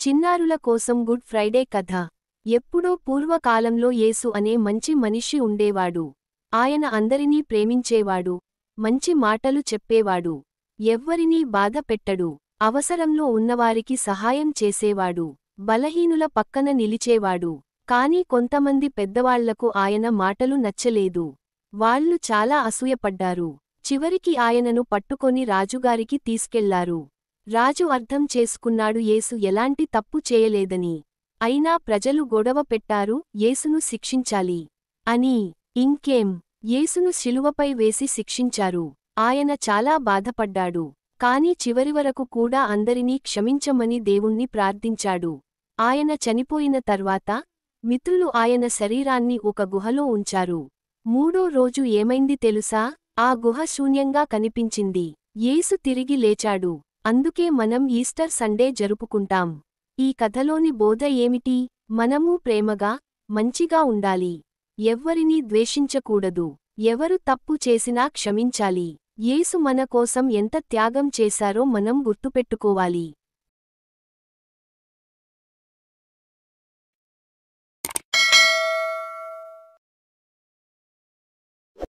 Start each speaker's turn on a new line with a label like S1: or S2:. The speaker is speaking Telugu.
S1: చిన్నారుల కోసం గుడ్ ఫ్రైడే కథ. ఎప్పుడో పూర్వకాలంలో యేసు అనే మంచి మనిషి ఉండేవాడు. ఆయన అందరినీ ప్రేమించేవాడు, మంచి మాటలు చెప్పేవాడు, ఎవ్వరినీ బాధ పెట్టడు, అవసరంలో ఉన్నవారికి సహాయం చేసేవాడు, బలహీనుల పక్కన నిలిచేవాడు. కాని కొంతమంది పెద్దవాళ్లకు ఆయన మాటలు నచ్చలేదు. వాళ్ళు చాలా అసూయపడ్డారు. చివరికి ఆయనను పట్టుకొని రాజుగారికి తీసుకెళ్లారు. రాజు అర్థం చేసుకున్నాడు యేసు ఎలాంటి తప్పు చేయలేదని. అయినా ప్రజలు గొడవ పెట్టారు, యేసును శిక్షించాలి అని. ఇంకేం, యేసును శిలువపై వేసి శిక్షించారు. ఆయన చాలా బాధపడ్డాడు. కాని చివరివరకు కూడా అందరినీ క్షమించమని దేవుణ్ణి ప్రార్థించాడు. ఆయన చనిపోయిన తర్వాత మిత్రులు ఆయన శరీరాన్ని ఒక గుహలో ఉంచారు. మూడో రోజు ఏమైంది తెలుసా? ఆ గుహ శూన్యంగా కనిపించింది. యేసు తిరిగి లేచాడు. అందుకే మనం ఈస్టర్ సండే జరుపుకుంటాం. ఈ కథలోని బోధ ఏమిటి? మనమూ ప్రేమగా, మంచిగా ఉండాలి. ఎవ్వరినీ ద్వేషించకూడదు. ఎవరు తప్పు చేసినా క్షమించాలి. యేసు మన కోసం ఎంత త్యాగం చేశారో మనం గుర్తుపెట్టుకోవాలి.